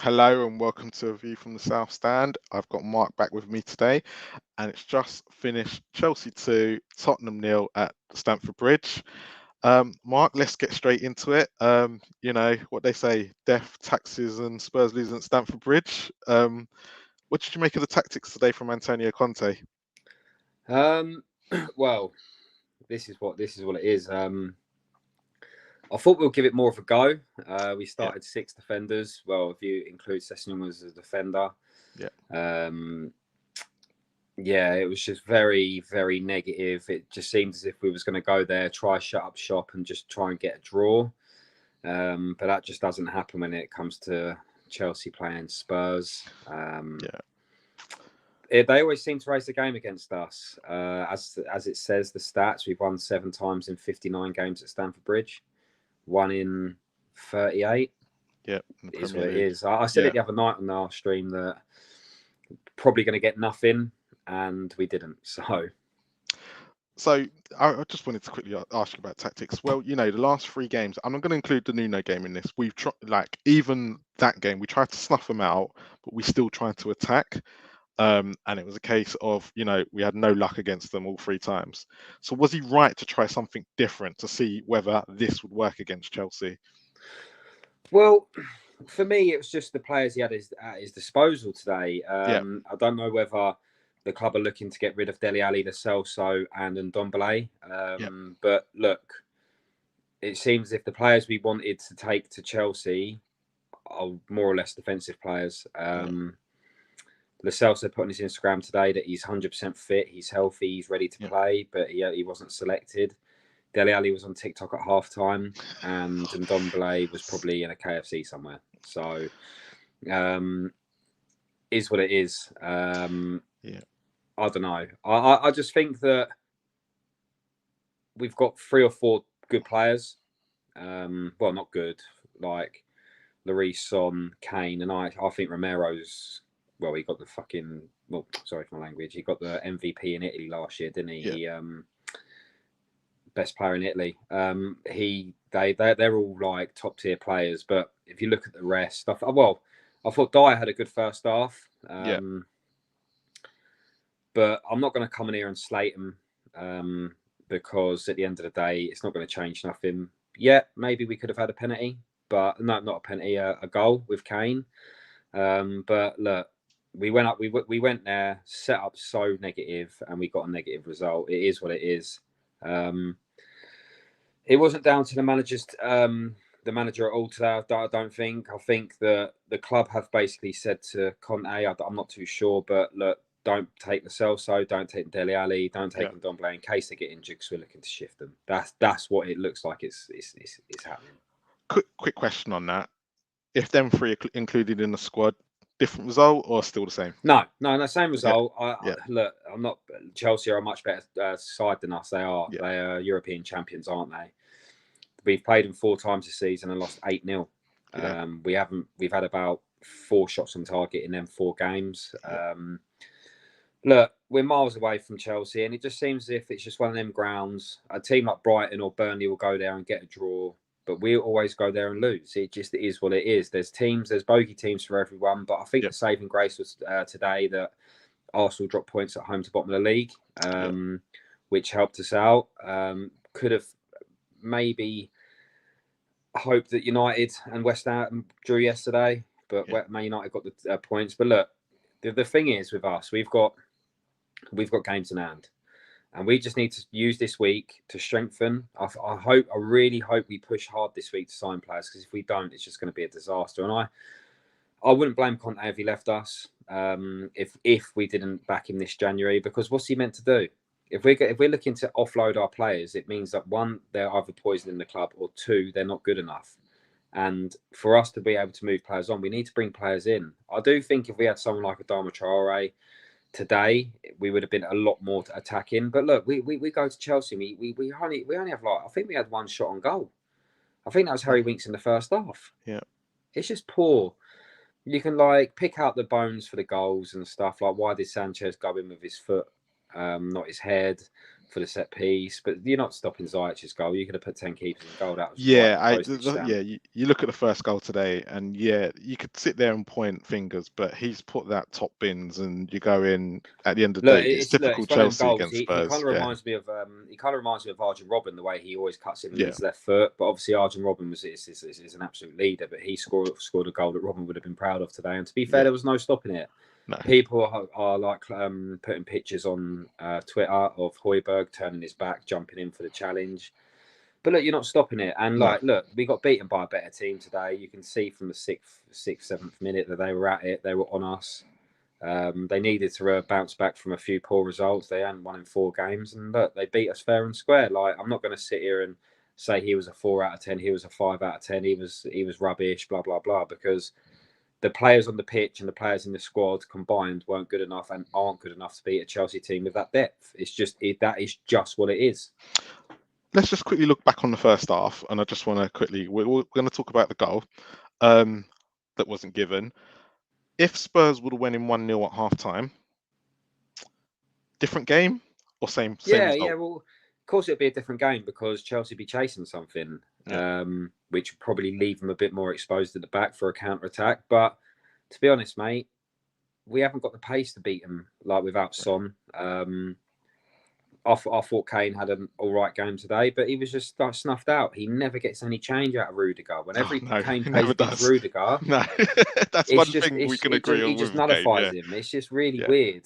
Hello and welcome to a view from the South Stand. I've got Mark back with me today, and it's just finished Chelsea 2, Tottenham nil at Stamford Bridge. Mark, let's get straight into it. You know what they say: death, taxes, and Spurs losing at Stamford Bridge. What did you make of the tactics today from Antonio Conte? Um, well, this is what it is. I thought we'll give it more of a go. We Yeah, started six defenders. Well, if you include Sessegnon as a defender, yeah, um, yeah, it was just very, very negative. It just seemed as if we was going to go there, try shut up shop, and just try and get a draw. But that just doesn't happen when it comes to Chelsea playing Spurs. yeah, They always seem to raise the game against us. As it says, the stats, we've won 7 times in 59 games at Stamford Bridge, one in 38 yeah. In the is Premier what it League. is. I said Yeah. it the other night on our stream that probably going to get nothing, and we didn't. So I just wanted to quickly ask you about tactics. Well, you know, the last three games, I'm not going to include the Nuno game in this. We've tried, like, even that game, we tried to snuff them out, but we still tried to attack. And it was a case of, you know, we had no luck against them all three times. So was he right to try something different to see whether this would work against Chelsea? Well, for me, it was just the players he had at his disposal today. Yeah, I don't know whether the club are looking to get rid of Dele Alli, Lo Celso, and Ndombele. yeah, But look, it seems as if the players we wanted to take to Chelsea are more or less defensive players. yeah, Lo Celso put on his Instagram today that he's 100% fit, he's healthy, he's ready to yeah. play, but he wasn't selected. Dele Alli was on TikTok at half time, and Ndombele was probably in a KFC somewhere. So, um, is what it is. Yeah, I don't know. I just think that we've got three or four good players. Well, not good, like Lloris, Son, Kane, and I think Romero's. Well, he got the fucking. Well, sorry for my language. He got the MVP in Italy last year, didn't he? yeah, Best player in Italy. They're all like top tier players. But if you look at the rest, I thought Dyer had a good first half. yeah, But I'm not going to come in here and slate him because at the end of the day, it's not going to change nothing. Yeah, maybe we could have had a penalty, but no, not a penalty, a goal with Kane. But look, we went up, we went there, set up so negative, and we got a negative result. It is what it is. Um, it wasn't down to the manager at all today. I don't think. I think that the club have basically said to Conte, I'm not too sure, but look, don't take the Celso, don't take Dele Alli, don't yeah. take Ndombele in case they get injured because we're looking to shift them. That's what it looks like. It's happening. Quick question on that. If them three are included in the squad, different result or still the same? No, same Yeah, result. yeah, Look, I'm not. Chelsea are a much better side than us. They are. yeah, They are European champions, aren't they? We've played them 4 times this season and lost 8-0. yeah, We haven't. We've had about 4 shots on target in them 4 games. yeah, Look, we're miles away from Chelsea, and it just seems as if it's just one of them grounds. A team like Brighton or Burnley will go there and get a draw, but we always go there and lose. It just is what it is. There's bogey teams for everyone, but I think yeah, the saving grace was today that Arsenal dropped points at home to bottom of the league, yeah, which helped us out. Could have maybe hoped that United and West Ham drew yesterday, but yeah, Man United got the points. But look, the thing is with us, we've got games in hand, and we just need to use this week to strengthen. I really hope we push hard this week to sign players, because if we don't, it's just going to be a disaster. And I wouldn't blame Conte if he left us. If we didn't back him this January, because what's he meant to do? If we're looking to offload our players, it means that one, they're either poisoning the club, or two, they're not good enough. And for us to be able to move players on, we need to bring players in. I do think if we had someone like a Adama Traore today, we would have been a lot more attacking. But look, we go to Chelsea. We only have, like, I think we had one shot on goal. I think that was yeah, Harry Winks in the first half. yeah, It's just poor. You can like pick out the bones for the goals and stuff. Like, why did Sanchez go in with his foot, not his head? for the set piece, but you're not stopping Ziyech's goal. You could have put 10 keepers in goal. That was right Yeah, on the postage stamp. you look at the first goal today, and yeah, you could sit there and point fingers, but he's put that top bins, and you go in at the end of the Look, day. It's typical it's one of them Chelsea goals. against He kind Spurs. of Yeah, reminds me of Arjen Robben, the way he always cuts in with yeah, his left foot. But obviously Arjen Robben is an absolute leader. But he scored a goal that Robben would have been proud of today. And to be fair, yeah. there was no stopping it. No, People are like putting pictures on Twitter of Højbjerg turning his back, jumping in for the challenge. But look, you're not stopping it. And no. look, we got beaten by a better team today. You can see from the sixth, seventh minute that they were at it. They were on us. They needed to bounce back from a few poor results. They hadn't won in 4 games, and look, they beat us fair and square. Like, I'm not going to sit here and say he was a 4 out of 10, he was a 5 out of 10, he was rubbish, blah blah blah, because the players on the pitch and the players in the squad combined weren't good enough and aren't good enough to beat a Chelsea team with that depth. That is just what it is. Let's just quickly look back on the first half, and I just want to quickly. We're going to talk about the goal that wasn't given. If Spurs would have went in 1-0 at half time, different game or same Yeah, result? well, of course it'd be a different game because Chelsea be chasing something, which would probably leave them a bit more exposed at the back for a counter attack. But to be honest, mate, we haven't got the pace to beat them like without Son. I thought Kane had an all right game today, but he was just like snuffed out. He never gets any change out of Rudiger. Whenever No, Kane he plays never against does. Rudiger, No, that's it's one just thing we can agree he on just with Kane. nullifies Yeah, him. It's just really yeah. weird.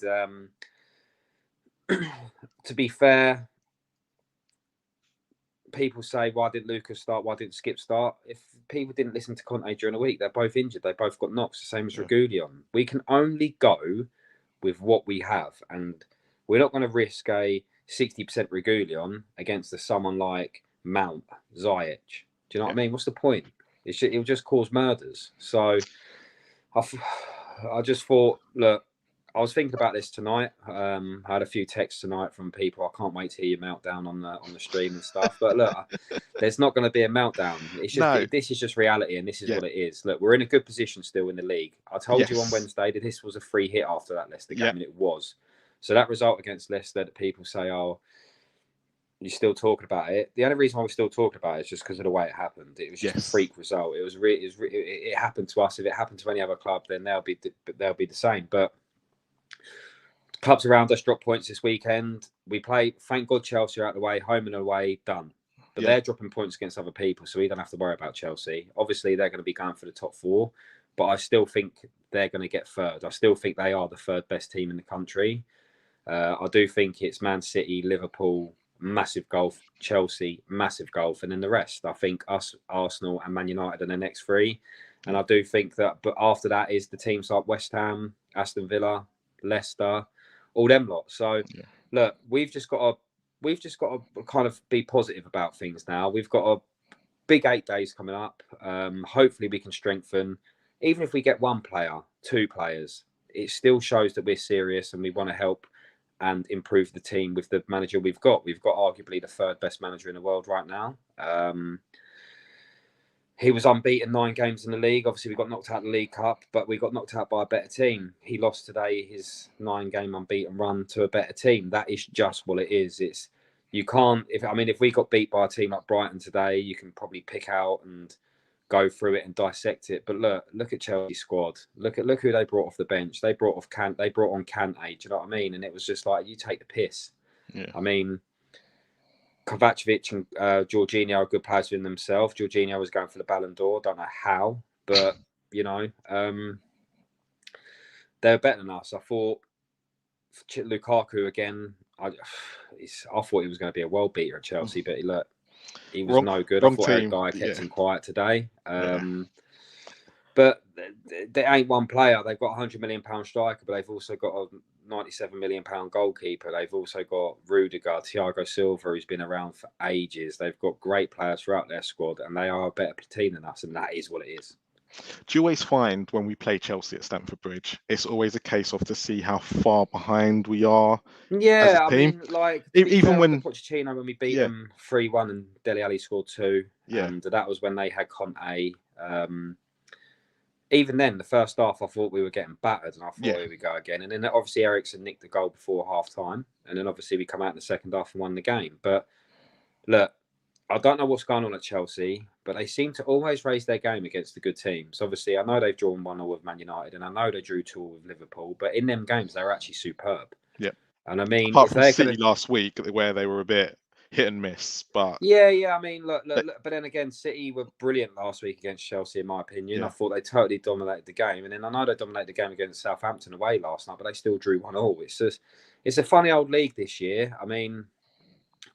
To be fair, people say, why didn't Lucas start? Why didn't Skip start? If people didn't listen to Conte during the week, they're both injured. They both got knocks, the same as Reguilon. We can only go with what we have, and we're not going to risk a 60% Reguilon against someone like Mount, Ziyech. Do you know what I mean? What's the point? It'll just cause murders. So I just thought, look, I was thinking about this tonight. I had a few texts tonight from people. I can't wait to hear your meltdown on the stream and stuff. But look, there's not going to be a meltdown. It's just this is just reality, and this is what it is. Look, we're in a good position still in the league. I told you on Wednesday that this was a free hit after that Leicester game, and it was. So that result against Leicester, that people say, "Oh, you're still talking about it." The only reason why we're still talking about it is just because of the way it happened. It was just a freak result. It happened to us. If it happened to any other club, then they'll be the same. But clubs around us drop points this weekend. We play, thank God Chelsea are out the way, home and away, done. But they're dropping points against other people, so we don't have to worry about Chelsea. Obviously, they're going to be going for the top 4, but I still think they're going to get third. I still think they are the third best team in the country. I do think it's Man City, Liverpool, massive golf, Chelsea, massive golf, and then the rest. I think us, Arsenal, and Man United are the next 3. And I do think that, but after that is the teams like West Ham, Aston Villa, Leicester, all them lot. So look, we've just got to kind of be positive about things now. We've got a big 8 days coming up. Hopefully we can strengthen. Even if we get 1 player, 2 players, it still shows that we're serious and we want to help and improve the team with the manager we've got. We've got arguably the 3rd best manager in the world right now. He was unbeaten 9 games in the league. Obviously, we got knocked out of the League Cup, but we got knocked out by a better team. He lost today his 9-game unbeaten run to a better team. That is just what it is. It's you can't. If we got beat by a team like Brighton today, you can probably pick out and go through it and dissect it. But look at Chelsea's squad. Look who they brought off the bench. They brought on Kante. Do you know what I mean? And it was just like, you take the piss. Yeah. I mean, Kovacevic and Jorginho are good players in themselves. Jorginho was going for the Ballon d'Or. Don't know how, but they're better than us. I thought Lukaku again. I thought he was going to be a world beater at Chelsea, but he was no good. I thought Eric Dyer kept him quiet today. But they ain't one player. They've got a £100 million striker, but they've also got a £97 million goalkeeper. They've also got Rudiger, Thiago Silva, who's been around for ages. They've got great players throughout their squad, and they are a better team than us, and that is what it is. Do you always find when we play Chelsea at Stamford Bridge, it's always a case of to see how far behind we are? Yeah, as a team? Even when Pochettino, when we beat them 3-1 and Dele Alli scored 2, and that was when they had Conte. even then, the first half, I thought we were getting battered, and I thought, Yeah. here we go again. And then obviously Ericsson nicked the goal before half time, and then obviously we come out in the second half and won the game. But look, I don't know what's going on at Chelsea, but they seem to always raise their game against the good teams. Obviously, I know they've drawn 1-0 with Man United, and I know they drew 2 with Liverpool, but in them games, they were actually superb. Yeah. And I mean, Apart if from they're City going to, last week, where they were a bit hit and miss, but yeah. I mean, look, they, but then again, City were brilliant last week against Chelsea, in my opinion. I yeah, thought they totally dominated the game, and then I know they dominated the game against Southampton away last night, but they still drew 1-1. It's a funny old league this year. I mean,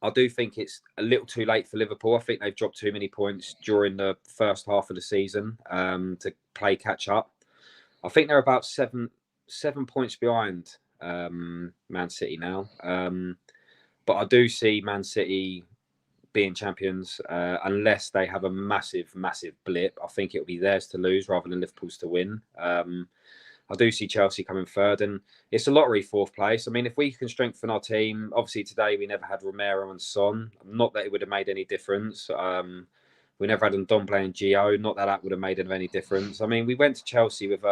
I do think it's a little too late for Liverpool. I think they've dropped too many points during the first half of the season to play catch up. I think they're about seven points behind Man City now. But I do see Man City being champions unless they have a massive blip. I think it'll be theirs to lose rather than Liverpool's to win. I do see Chelsea coming third, and it's a lottery fourth place. I mean, if we can strengthen our team, obviously today we never had Romero and Son. Not that it would have made any difference. We never had Ndombele and Gio. Not that that would have made any difference. I mean, we went to Chelsea with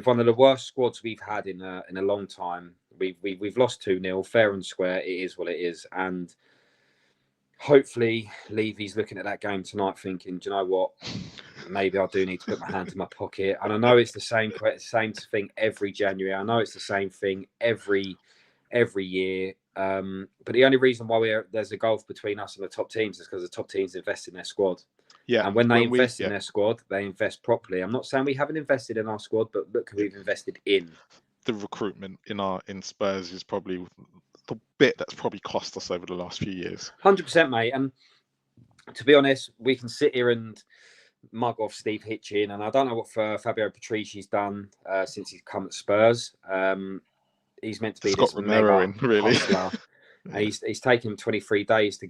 one of the worst squads we've had in a long time. We've lost 2-0, fair and square. It is what it is, and hopefully Levy's looking at that game tonight thinking, do you know what? Maybe I do need to put my hand in my pocket. And I know it's the same thing every January. I know it's the same thing every year. But the only reason why there's a gulf between us and the top teams is because the top teams invest in their squad. yeah. And when they When we, invest in their squad, they invest properly. I'm not saying we haven't invested in our squad, but look who we've invested in. the recruitment in Spurs is probably the bit that's probably cost us over the last few years. 100%, mate. And to be honest, we can sit here and mug off Steve Hitchin, and I don't know what Fabio Patrici's done since he's come at Spurs. He's meant to be Scott this Romero mega in, really. hustler, Yeah. and he's taken him 23 days to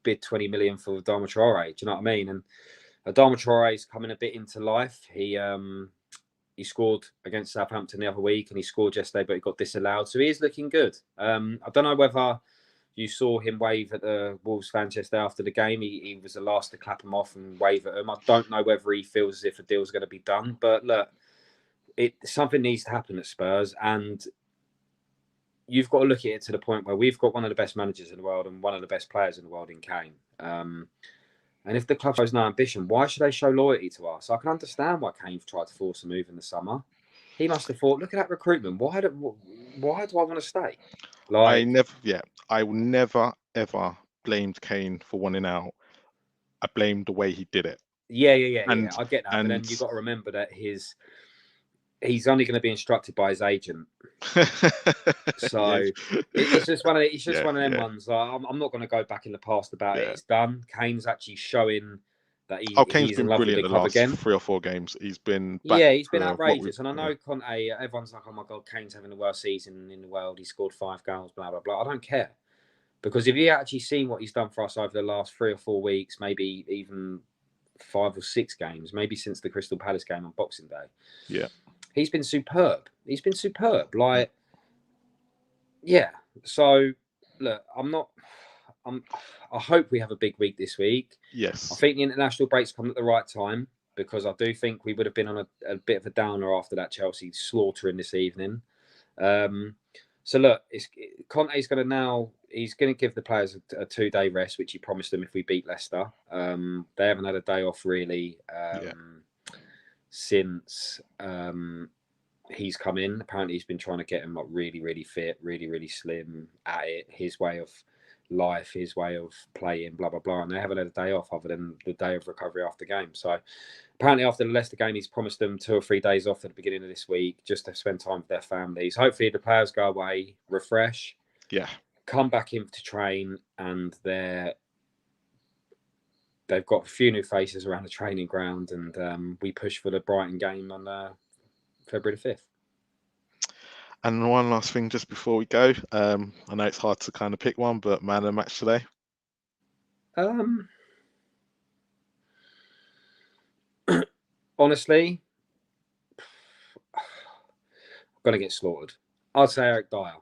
bid 20 million for Adama Traore. Do you know what I mean? And Adama Traore's coming a bit into life. He scored against Southampton the other week, and he scored yesterday, but he got disallowed, so he is looking good. I don't know whether you saw him wave at the Wolves fans yesterday after the game. He was the last to clap him off and wave at them. I don't know whether he feels as if a deal's going to be done. But look, something needs to happen at Spurs. And you've got to look at it to the point where we've got one of the best managers in the world and one of the best players in the world in Kane. And if the club shows no ambition, why should they show loyalty to us? I can understand why Kane tried to force a move in the summer. He must have thought, look at that recruitment. Why do I want to stay? I will never ever blamed Kane for wanting out. I blamed the way he did it. Yeah. And I get that, but then you've got to remember that he's only going to be instructed by his agent. So it's just one of them ones. I'm not going to go back in the past about it. It's done. Kane's actually showing that Kane's he's been in love with brilliant the the club last again. 3 or 4 games. He's been he's been outrageous. And I know Conte, everyone's like, oh my God, Kane's having the worst season in the world. He scored 5 goals, blah, blah, blah. I don't care. Because if you actually seen what he's done for us over the last 3 or 4 weeks, maybe even 5 or 6 games, maybe since the Crystal Palace game on Boxing Day. Yeah. He's been superb. Like, yeah. So, look, I hope we have a big week this week. Yes. I think the international break's come at the right time because I do think we would have been on a bit of a downer after that Chelsea slaughtering this evening. So look, Conte's going to give the players a 2-day rest, which he promised them if we beat Leicester. They haven't had a day off really since he's come in. Apparently, he's been trying to get him like really, really fit, really, really slim at it. His way of life, his way of playing, blah blah blah. And they haven't had a day off other than the day of recovery after game. So apparently, after the Leicester game, he's promised them 2 or 3 days off at the beginning of this week just to spend time with their families. Hopefully, the players go away, refresh, come back in to train, and they've got a few new faces around the training ground, and we push for the Brighton game on February the 5th. And one last thing just before we go. I know it's hard to kind of pick one, but man of the match today? Honestly, I'm going to get slaughtered. I'd say Eric Dyer.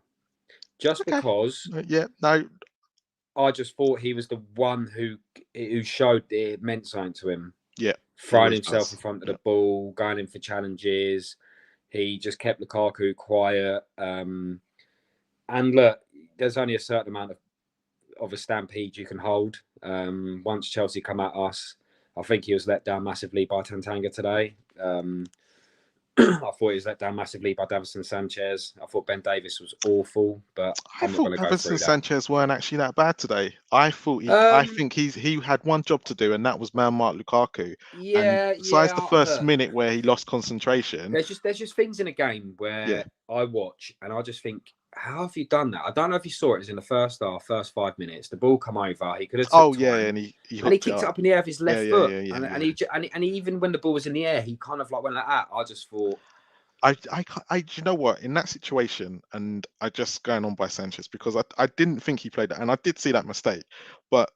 Just because... I just thought he was the one who showed it meant something to him. Yeah. He throwing always himself in does. front of the Yeah. ball, going in for challenges. He just kept Lukaku quiet. And look, there's only a certain amount of a stampede you can hold. Once Chelsea come at us, I think he was let down massively by Tantanga today. I thought he was let down massively by Davison Sanchez. I thought Ben Davis was awful, but I I'm not going thought to go Davinson through that. Sanchez weren't actually that bad today. I Um, think he had one job to do, and that was man Mark Lukaku. And yeah, besides the first look, minute where he lost concentration, there's just things in a game yeah. where I watch and I just think, how have you done that? I don't know if you saw it. It was in the first half, first 5 minutes. The ball come over. He could have took Oh yeah, time, and he and he hooked it kicked it up. up in the air with his Yeah, left yeah, foot. yeah, yeah, And yeah. and even when the ball was in the air, he kind of like went like that. I just thought, You know what? In that situation, and I just going on by Sanchez because I didn't think he played that, and I did see that mistake. But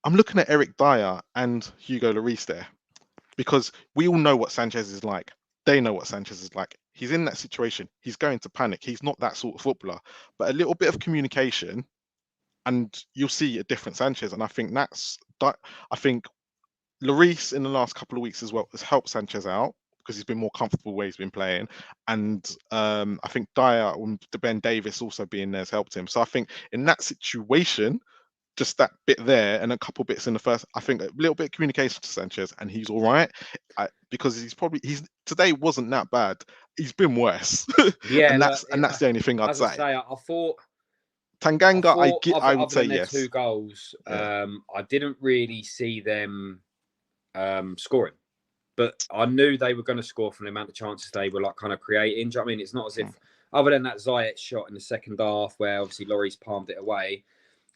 I'm looking at Eric Dyer and Hugo Lloris there because we all know what Sanchez is like. They know what Sanchez is like. He's in that situation. He's going to panic. He's not that sort of footballer. But a little bit of communication, and you'll see a different Sanchez. And I think I think Lloris in the last couple of weeks as well has helped Sanchez out because he's been more comfortable where he's been playing, and I think Dyer and the Ben Davis also being there has helped him. So I think in that situation, just that bit there and a couple bits in the first, I think a little bit of communication to Sanchez, and he's all right. Because he's today wasn't that bad. He's been worse, yeah, and look, that's the only thing I'd as I say. say, I Tanganga, thought I would other say than their two yes. goals, Yeah. I didn't really see them scoring. But I knew they were going to score from the amount of chances they were like kind of creating. Do you know what I mean? It's not as Mm. if, other than that Ziyech shot in the second half, where obviously Lloris palmed it away,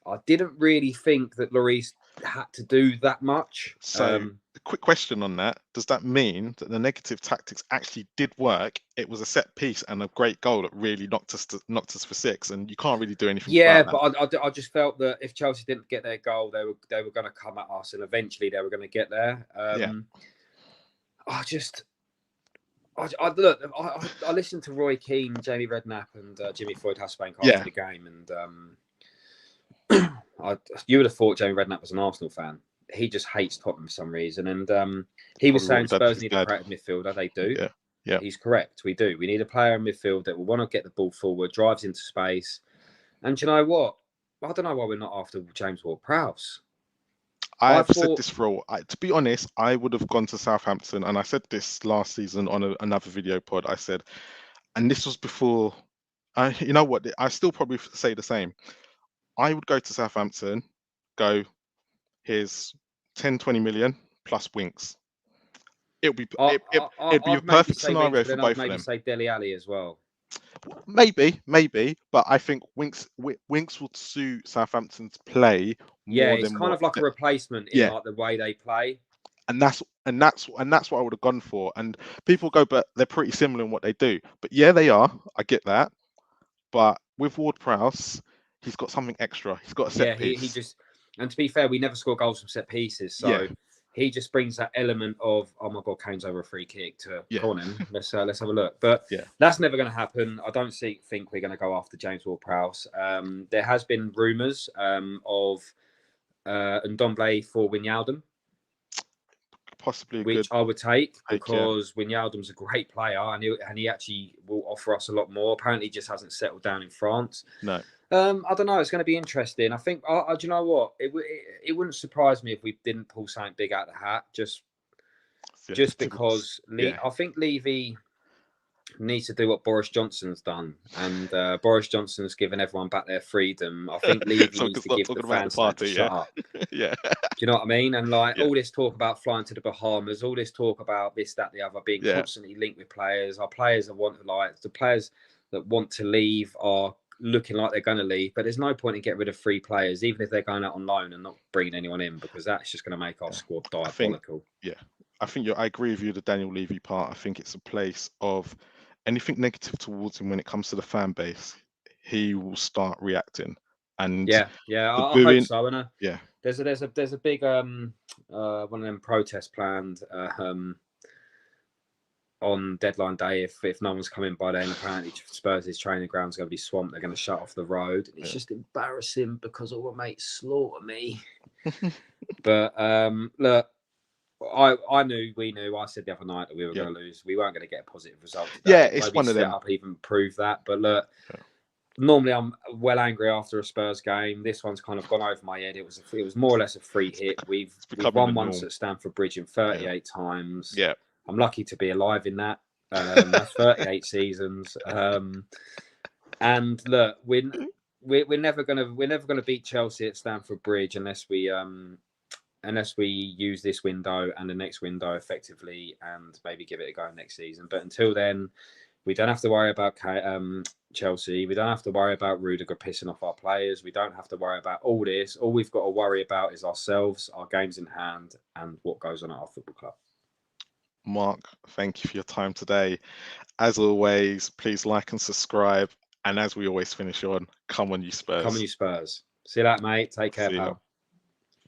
I didn't really think that Lloris had to do that much. So, a quick question on that: does that mean that the negative tactics actually did work? It was a set piece and a great goal that really knocked us for six, and you can't really do anything Yeah, about but that. I just felt that if Chelsea didn't get their goal, they were going to come at us, and eventually they were going to get there. Yeah. I just. Look, I listened to Roy Keane, Jamie Redknapp, and Jimmy Floyd Hasbank after Yeah. the game, and you would have thought Jamie Redknapp was an Arsenal fan. He just hates Tottenham for some reason. And he was Probably what saying we done to Spurs his need a dad. creative midfielder. They do. Yeah. Yeah. He's correct. We do. We need a player in midfield that will want to get the ball forward, drives into space. And do you know what? I don't know why we're not after James Ward-Prowse. I I've said thought, this for all. To be honest, I would have gone to Southampton, and I said this last season on another video pod. I said, and this was before. You know what? I still probably say the same. I would go to Southampton, go, here's 10, 20 million plus Winks. It'd be a I'd maybe perfect say Winks, scenario but for then I'd both of maybe them. say Dele Alli as well. Maybe, but I think Winks will suit Southampton's play Yeah, more it's than kind what. of like a replacement in Yeah, like the way they play. and that's what I would have gone for. And people go, but they're pretty similar in what they do. But yeah, they are. I get that. But with Ward-Prowse, he's got something extra. He's got a set Yeah, he piece. just, and to be fair, we never score goals from set pieces, Yeah, so he just brings that element of, oh my god, Kane's over a free kick to yeah, come on in, let's have a look. But yeah. that's never going to happen. I don't think we're going to go after James Ward-Prowse. There has been rumours of Ndombele for Wijnaldum, Possibly a good which I would take take. Yeah, because Wijnaldum's a great player and he actually will offer us a lot more. Apparently, he just hasn't settled down in France. no, I don't know. It's going to be interesting. I think. Do you know what? It wouldn't surprise me if we didn't pull something big out of the hat. yeah, Just typical. because Yeah, I think Levy needs to do what Boris Johnson's done, and Boris Johnson's given everyone back their freedom. I think Levy so we needs can to start give the talking about the fans something to party. shut Yeah, up. yeah, Do you know what I mean? And like yeah, all this talk about flying to the Bahamas, all this talk about this, that, the other, being yeah. constantly linked with players. Our players that want the players that want to leave are looking like they're going to leave. But there's no point in getting rid of free players, even if they're going out on loan and not bringing anyone in, because that's just going to make our Yeah. squad I think, diabolical. yeah, I agree with you, the Daniel Levy part. I think it's a place of anything negative towards him when it comes to the fan base, he will start reacting. And Yeah, the I hope booing, so. And yeah, there's a big one of them protests planned on deadline day if no one's coming by then. Apparently Spurs' training ground's going to be swamped. They're going to shut off the road. And it's yeah. just embarrassing because all my mates slaughter me. But look, I knew, we knew. I said the other night that we were Yeah. going to lose. We weren't going to get a positive result Yeah, today. it's one Maybe of them. setup even proved that. But look, Yeah. normally I'm well angry after a Spurs game. This one's kind of gone over my head. It was more or less a free hit. We've becoming the won once norm. at Stamford Bridge in Yeah. 38 times. Yeah. I'm lucky to be alive in that. That's 38 seasons. And look, we're never gonna beat Chelsea at Stamford Bridge unless we use this window and the next window effectively and maybe give it a go next season. But until then, we don't have to worry about Chelsea. We don't have to worry about Rudiger pissing off our players. We don't have to worry about all this. All we've got to worry about is ourselves, our games in hand, and what goes on at our football club. Mark, thank you for your time today. As always, please like and subscribe. And as we always finish on, come on, you Come on, Spurs. you Spurs. See you later, mate. Take care, See you. pal.